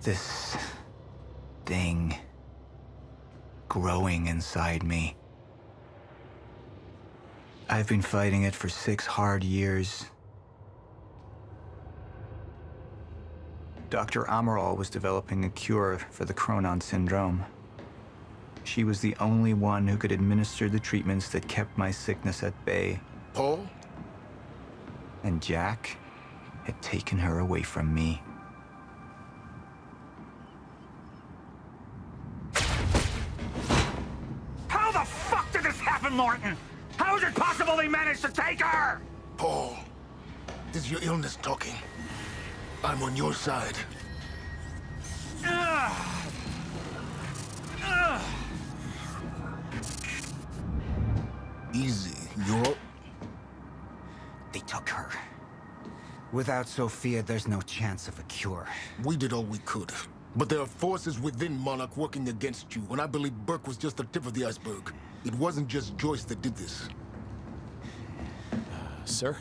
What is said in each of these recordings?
This thing growing inside me. I've been fighting it for 6 hard years. Dr. Amaral was developing a cure for the Cronon syndrome. She was the only one who could administer the treatments that kept my sickness at bay. Paul? And Jack had taken her away from me. How the fuck did this happen, Martin? How is it possible they managed to take her? Paul, this is your illness talking. I'm on your side. Easy, you're... They took her. Without Sophia, there's no chance of a cure. We did all we could. But there are forces within Monarch working against you, and I believe Burke was just the tip of the iceberg. It wasn't just Joyce that did this. Sir?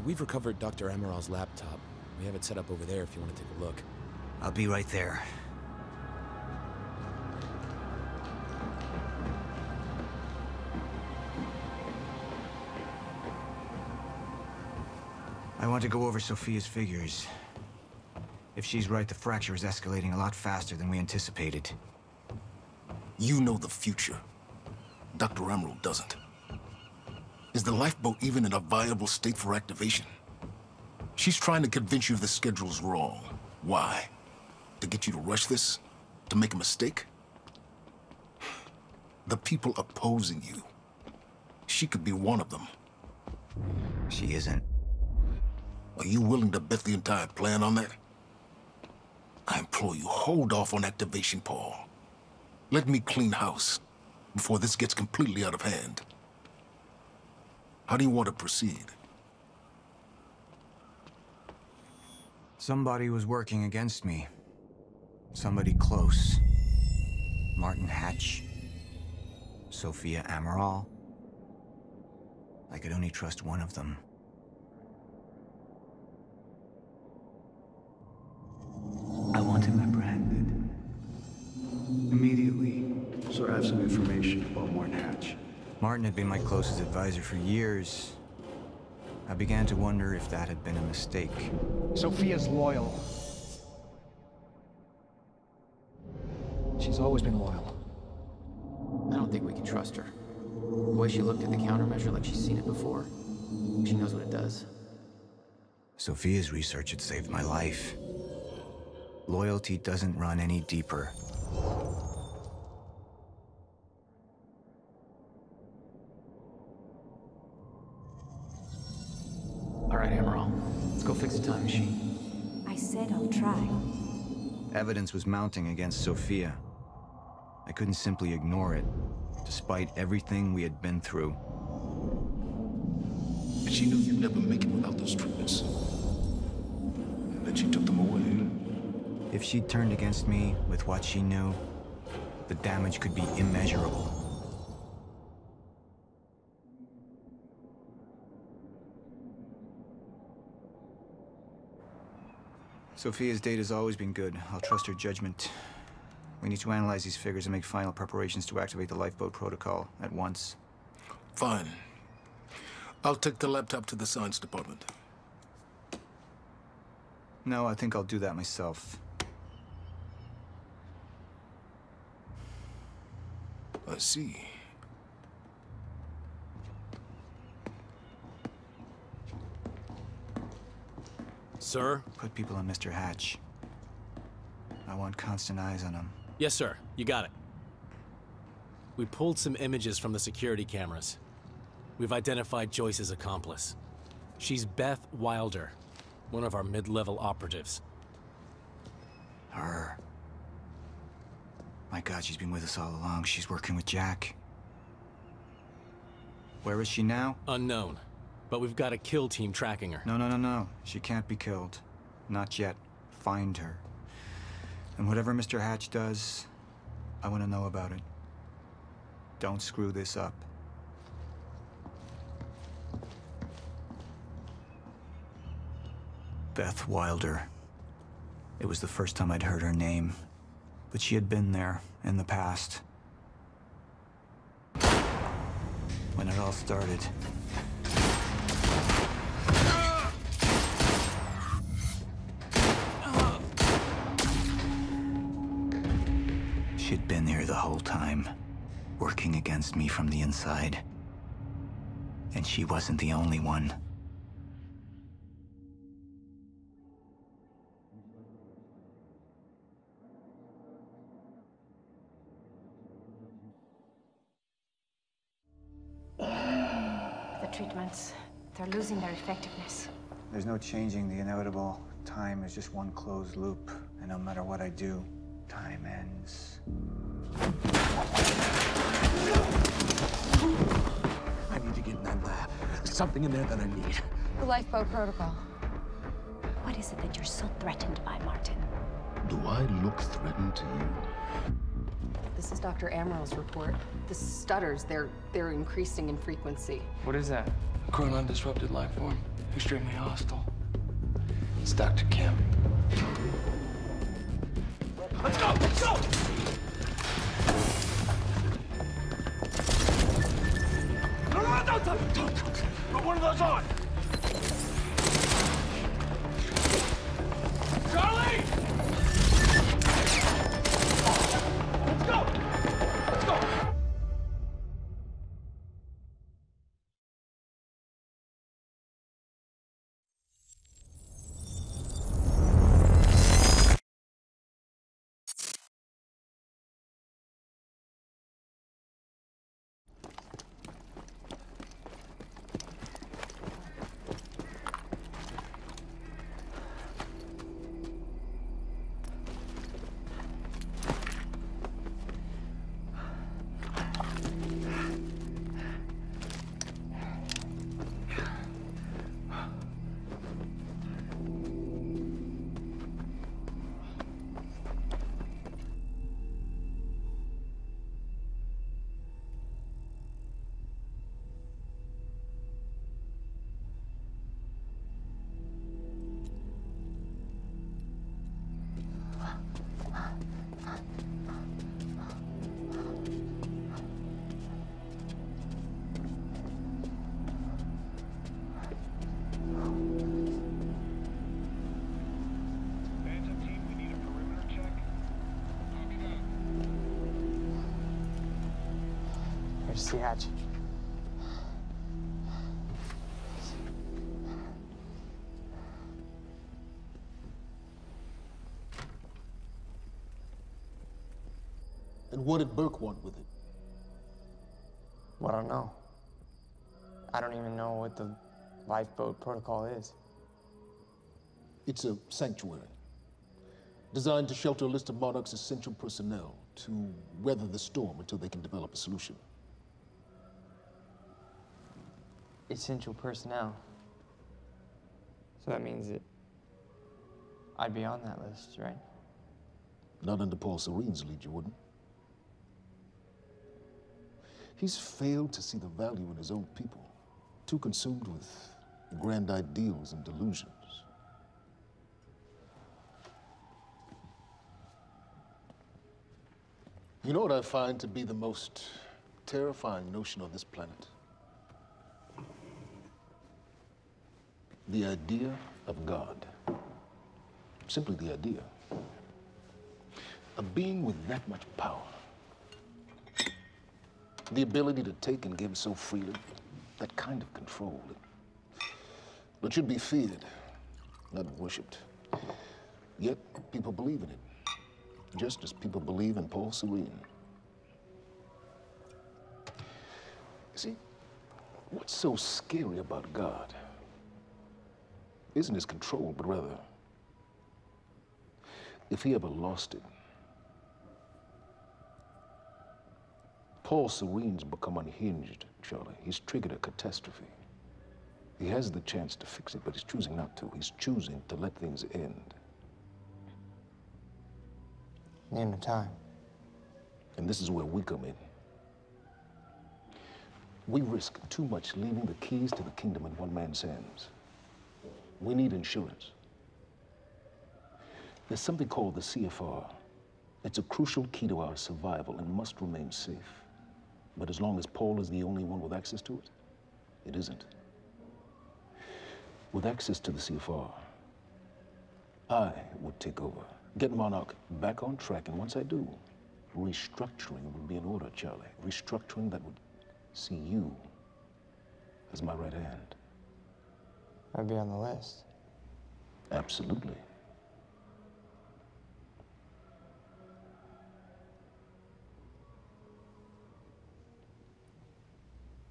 We've recovered Dr. Amaral's laptop. We have it set up over there if you want to take a look. I'll be right there. I want to go over Sophia's figures. If she's right, the fracture is escalating a lot faster than we anticipated. You know the future. Dr. Amaral doesn't. Is the lifeboat even in a viable state for activation? She's trying to convince you the schedule's wrong. Why? To get you to rush this? To make a mistake? The people opposing you. She could be one of them. She isn't. Are you willing to bet the entire plan on that? I implore you, hold off on activation, Paul. Let me clean house before this gets completely out of hand. How do you want to proceed? Somebody was working against me. Somebody close. Martin Hatch. Sophia Amaral. I could only trust one of them. I want him apprehended. Immediately. Sir, I have some information about Martin Hatch. Martin had been my closest advisor for years. I began to wonder if that had been a mistake. Sophia's loyal. She's always been loyal. I don't think we can trust her. The way she looked at the countermeasure like she's seen it before. She knows what it does. Sophia's research had saved my life. Loyalty doesn't run any deeper. All right, Amaral. Let's go fix the time machine. I said I'll try. Evidence was mounting against Sophia. I couldn't simply ignore it, despite everything we had been through. And she knew you'd never make it without those treatments. And then she took them away. If she'd turned against me with what she knew, the damage could be immeasurable. Sophia's data's always been good. I'll trust her judgment. We need to analyze these figures and make final preparations to activate the lifeboat protocol at once. Fine. I'll take the laptop to the science department. No, I think I'll do that myself. I see. Sir? Put people on Mr. Hatch. I want constant eyes on him. Yes, sir. You got it. We pulled some images from the security cameras. We've identified Joyce's accomplice. She's Beth Wilder, one of our mid-level operatives. Her. My God, she's been with us all along. She's working with Jack. Where is she now? Unknown. But we've got a kill team tracking her. No. She can't be killed. Not yet. Find her. And whatever Mr. Hatch does, I want to know about it. Don't screw this up. Beth Wilder. It was the first time I'd heard her name, but she had been there in the past. When it all started. She'd been here the whole time, working against me from the inside. And she wasn't the only one. The treatments, they're losing their effectiveness. There's no changing the inevitable. Time is just one closed loop, and no matter what I do, time ends. I need to get in that lab. There's something in there that I need. The lifeboat protocol. What is it that you're so threatened by, Martin? Do I look threatened to you? This is Dr. Amaril's report. The stutters, they're increasing in frequency. What is that? A chronon disrupted life form. Extremely hostile. It's Dr. Kim. Let's go! Let's go! No, don't. Put one of those on! Charlie! Let's go! Let's go! Here's the hatch. And what did Burke want with it? Well, I don't know. I don't even know what the lifeboat protocol is. It's a sanctuary, designed to shelter a list of Monarch's essential personnel to weather the storm until they can develop a solution. Essential personnel. So that means that I'd be on that list, right? Not under Paul Serene's lead, you wouldn't. He's failed to see the value in his own people, too consumed with grand ideals and delusions. You know what I find to be the most terrifying notion on this planet? The idea of God. Simply the idea. A being with that much power. The ability to take and give so freely. That kind of control. But should be feared, not worshipped. Yet people believe in it. Just as people believe in Paul Serene. See, what's so scary about God isn't his control, but rather, if he ever lost it. Paul Serene's become unhinged, Charlie. He's triggered a catastrophe. He has the chance to fix it, but he's choosing not to. He's choosing to let things end. The end of time. And this is where we come in. We risk too much leaving the keys to the kingdom in one man's hands. We need insurance. There's something called the CFR. It's a crucial key to our survival and must remain safe. But as long as Paul is the only one with access to it, it isn't. With access to the CFR, I would take over, get Monarch back on track, and once I do, restructuring would be in order, Charlie. Restructuring that would see you as my right hand. I'd be on the list. Absolutely.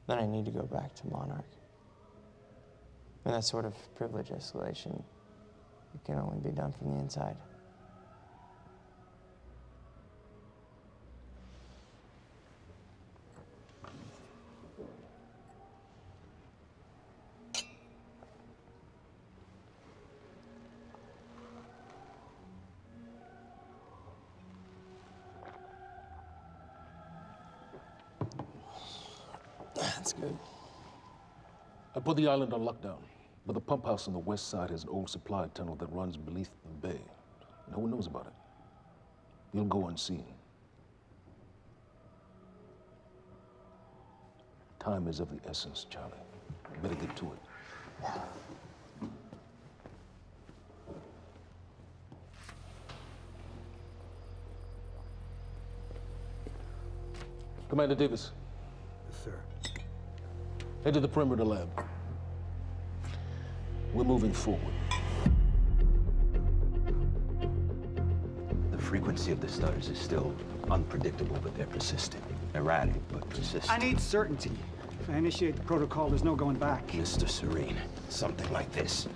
Then I need to go back to Monarch. And that sort of privilege escalation, it can only be done from the inside. That's good. I put the island on lockdown, but the pump house on the west side has an old supply tunnel that runs beneath the bay. No one knows about it. You'll go unseen. Time is of the essence, Charlie. Better get to it. Commander Davis. Yes, sir. Head to the perimeter lab. We're moving forward. The frequency of the stutters is still unpredictable, but they're persistent. Erratic, but persistent. I need certainty. If I initiate the protocol, there's no going back. Mr. Serene, something like this.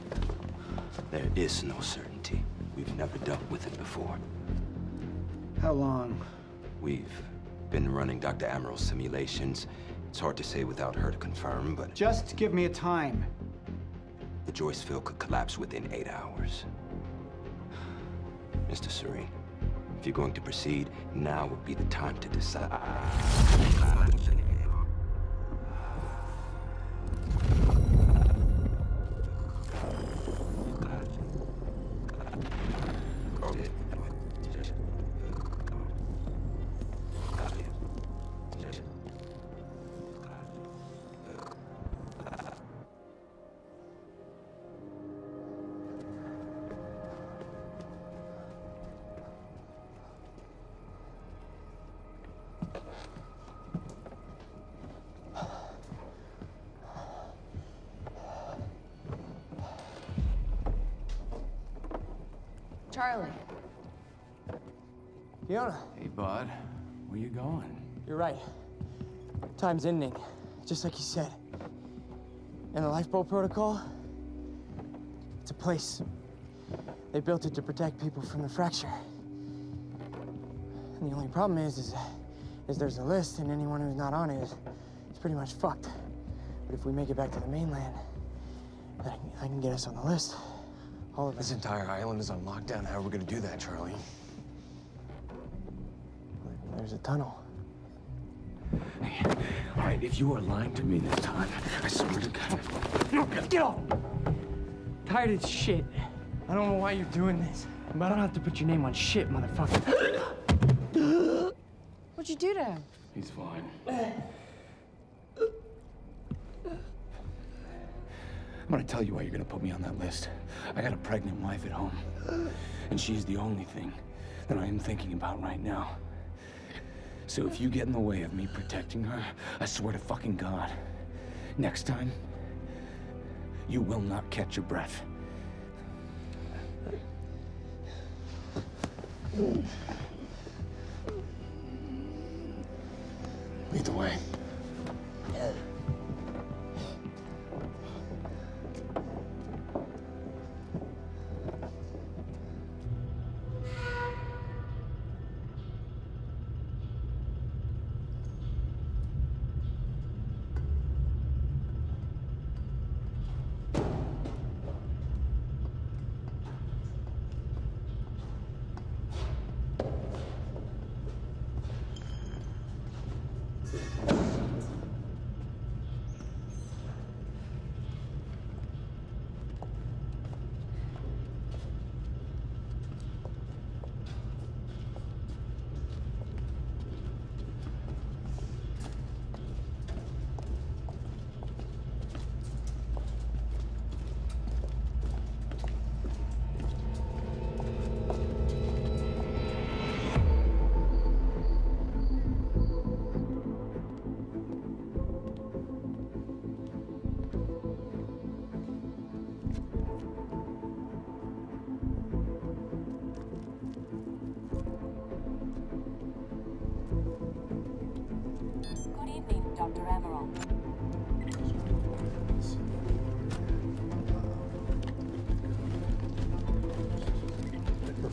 There is no certainty. We've never dealt with it before. How long? We've been running Dr. Amaril's simulations. It's hard to say without her to confirm, but... Just give me a time. The Joyce field could collapse within 8 hours. Mr. Serene, if you're going to proceed, now would be the time to decide. Charlie. Fiona, Hey, bud. Where you going? you're right. Time's ending, just like you said. And the lifeboat protocol? It's a place. They built it to protect people from the fracture. And the only problem is there's a list, and anyone who's not on it is pretty much fucked. But if we make it back to the mainland, I can get us on the list. All of us. This entire island is on lockdown. How are we gonna do that, Charlie? There's a tunnel. Hey, all right, if you are lying to me this time, I swear to God. Get off! Tired of this shit. I don't know why you're doing this, but I don't have to put your name on shit, motherfucker. What'd you do to him? He's fine. I'm gonna tell you why you're gonna put me on that list. I got a pregnant wife at home, and she's the only thing that I am thinking about right now. So if you get in the way of me protecting her, I swear to fucking God, next time, you will not catch your breath. Lead the way.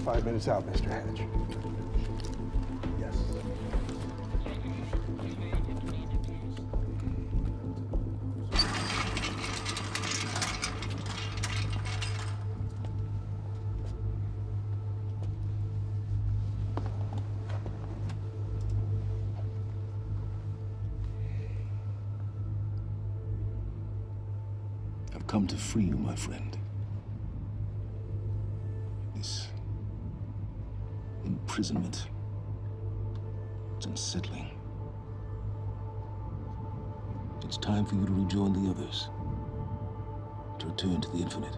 5 minutes out, Mr. Hatch. Yes. I've come to free you, my friend. This imprisonment, it's unsettling. It's time for you to rejoin the others, to return to the infinite.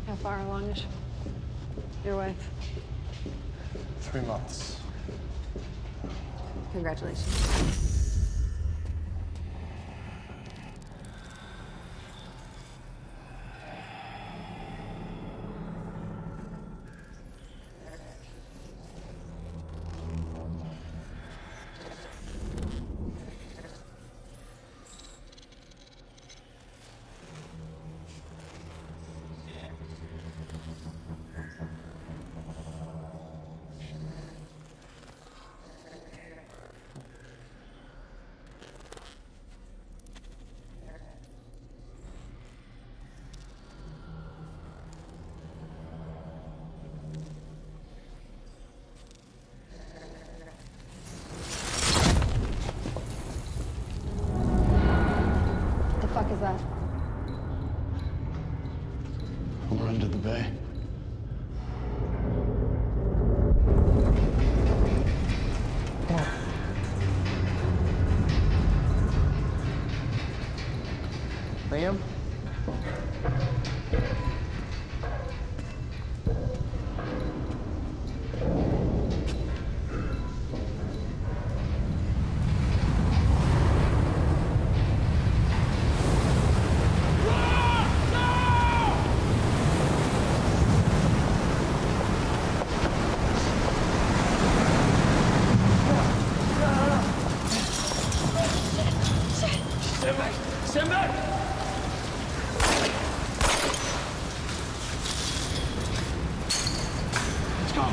How far along is your wife? 3 months. Congratulations. What the fuck is that? We're under the bay. Liam? Stand back! Stand back! Let's go.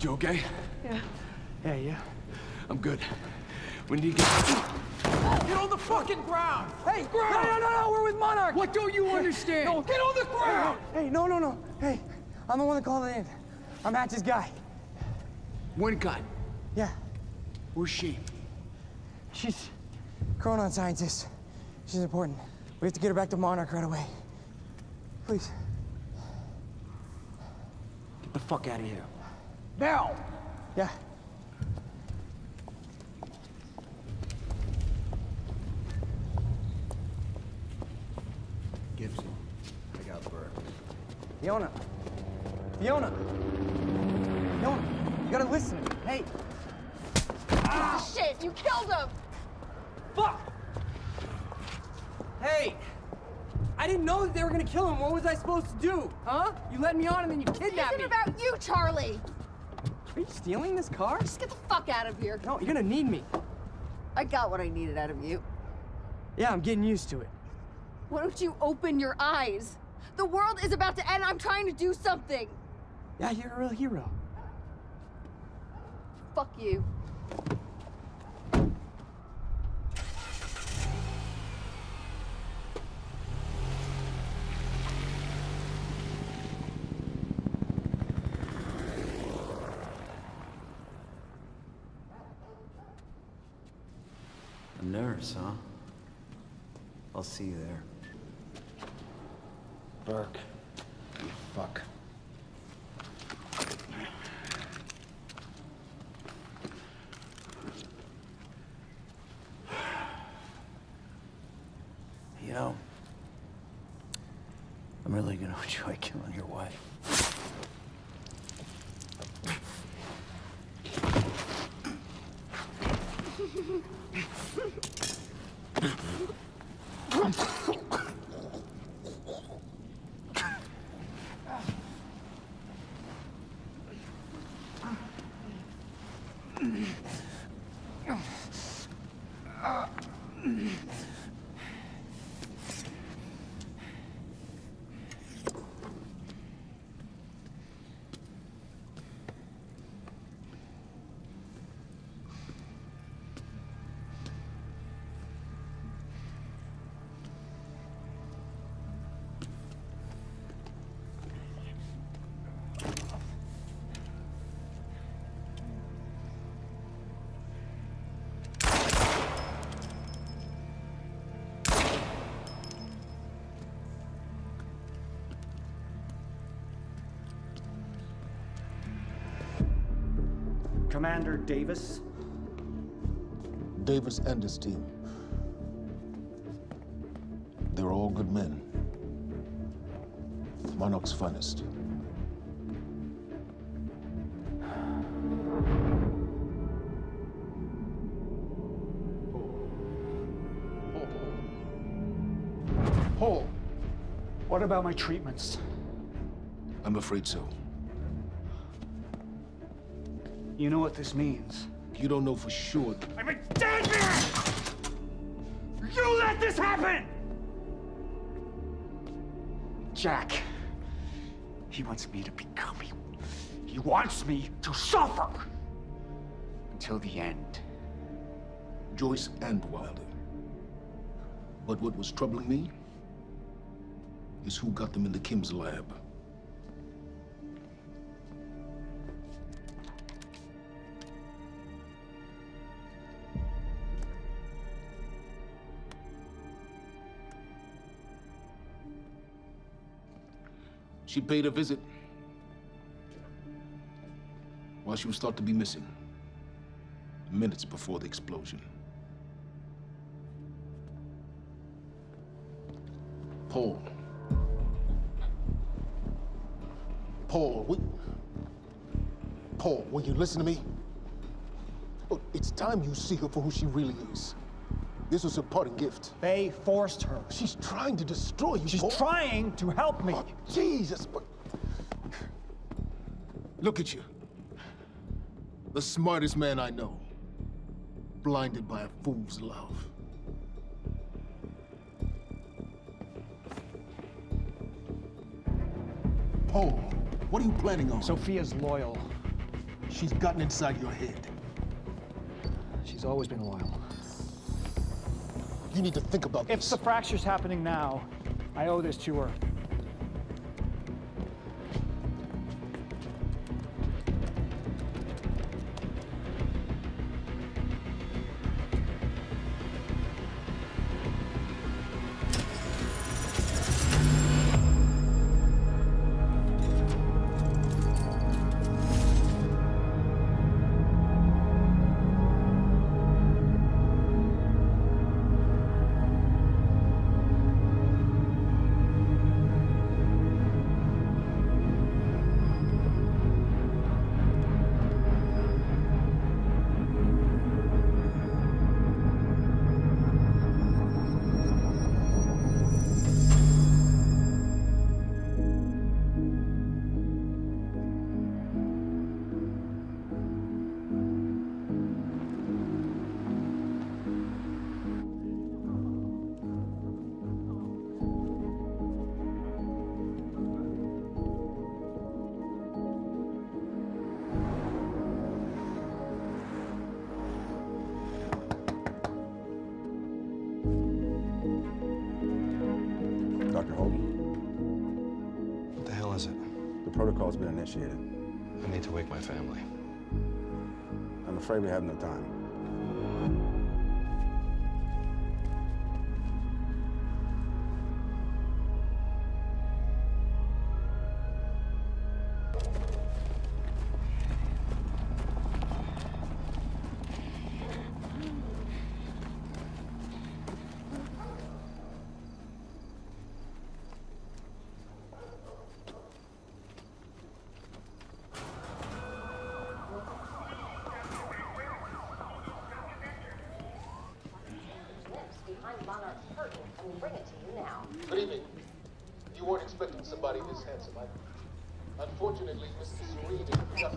You okay? Yeah. Yeah, yeah. I'm good. We need to get... Get on the fucking ground! Hey, no, we're with Monarch! What don't you understand? No, get on the ground! Hey, no. Hey, I'm the one that called it in. I'm Hatch's guy. One gun. Yeah, Where's she? she's a chronon scientist. She's important. We have to get her back to Monarch right away. Please. Get the fuck out of here. Now! Yeah. Gibson, I got Burke. Fiona, you gotta listen to me. Hey. Shit, you killed him! Fuck! Hey! I didn't know that they were gonna kill him. What was I supposed to do? Huh? You led me on and then you kidnapped me. This isn't about you, Charlie! Are you stealing this car? Just get the fuck out of here. No, you're gonna need me. I got what I needed out of you. Yeah, I'm getting used to it. Why don't you open your eyes? The world is about to end. I'm trying to do something. Yeah, you're a real hero. Fuck you. Stutters, huh? I'll see you there. Burke, you fuck. You know, I'm really gonna enjoy killing your wife. Commander Davis? Davis and his team. They're all good men. Monarch's finest. Paul, what about my treatments? I'm afraid so. You know what this means? You don't know for sure. I'm a dead man! You let this happen! Jack, he wants me to become you. He wants me to suffer until the end. Joyce and Wilder. But what was troubling me is who got them into Kim's lab. She paid a visit while she was thought to be missing, minutes before the explosion. Paul, will you listen to me? Look, it's time you see her for who she really is. This was her parting gift. They forced her. She's trying to destroy you, She's Paul. trying to help me. Oh, Jesus, but... Look at you. The smartest man I know. Blinded by a fool's love. Paul, what are you planning on? Sophia's loyal. She's gotten inside your head. She's always been loyal. You need to think about If this. the fracture's happening now, I owe this to her. Dr. Hogan? What the hell is it? The protocol's been initiated. I need to wake my family. I'm afraid we have no time. expecting somebody this handsome. Unfortunately, Mr. Serene is just...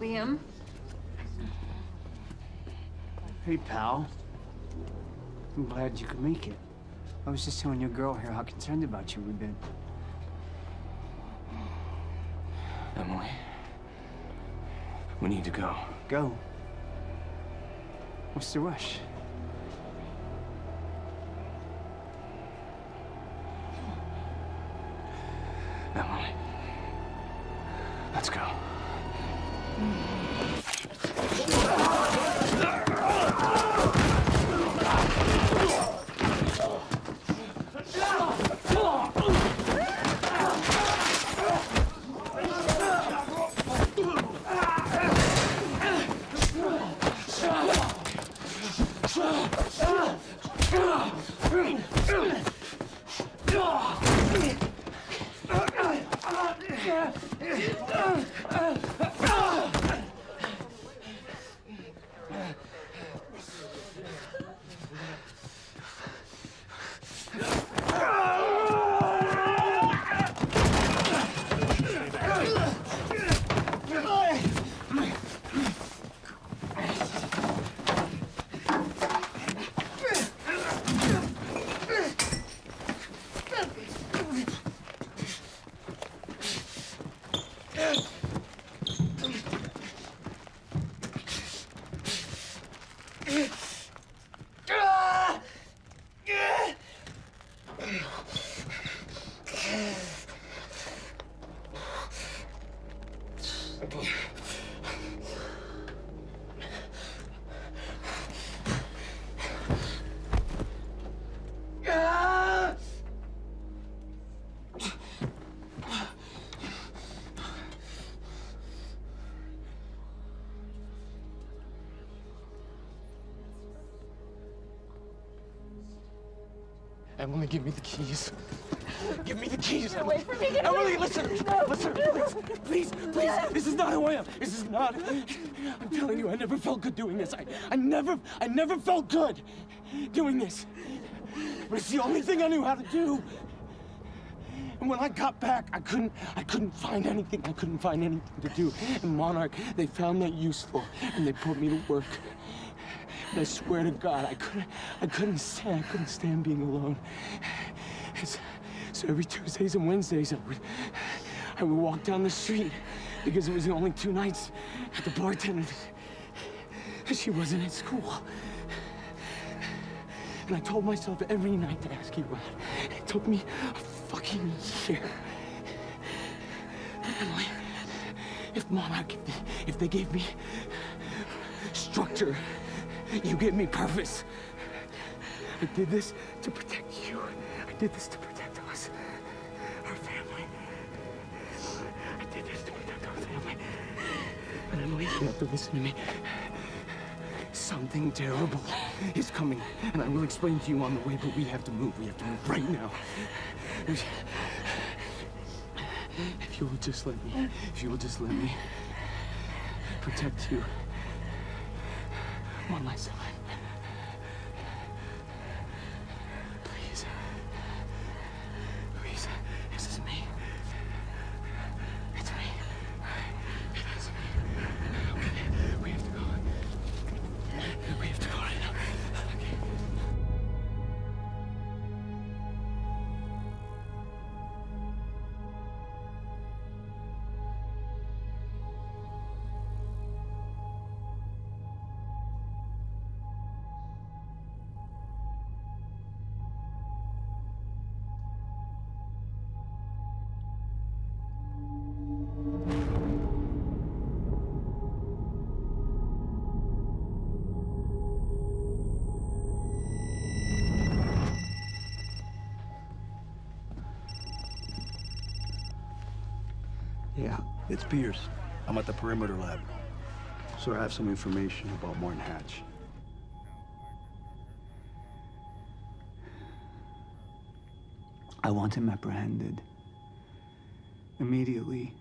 Liam? Hey, pal. I'm glad you could make it. I was just telling your girl here how concerned about you we've been. Emily, we need to go. Go? What's the rush? Emily, let's go. Emily, give me the keys. Give me the keys. Get away from me. Get Emily, away. listen. Listen. Please, please. This is not who I am. This is not. I'm telling you, I never felt good doing this. I never felt good doing this. But it's the only thing I knew how to do. And when I got back, I couldn't find anything. I couldn't find anything to do. And Monarch, they found that useful, and they put me to work. And I swear to God, I couldn't stand being alone. So every Tuesdays and Wednesdays, I would walk down the street because it was the only 2 nights at the bartender. She wasn't at school. And I told myself every night to ask you out. It took me a fucking year. Emily, if Monarch, if they gave me structure, you gave me purpose. I did this to protect you. I did this to protect us, our family. I did this to protect our family. And Emily, you have to listen to me. Something terrible is coming, and I will explain to you on the way, but we have to move. We have to move right now. If you will just let me protect you one last time. Please. Please. This is me. It's me. It is me. Okay. We have to go. We have to go right now. Okay. Yeah, it's Pierce. I'm at the perimeter lab. So I have some information about Martin Hatch. I want him apprehended. Immediately.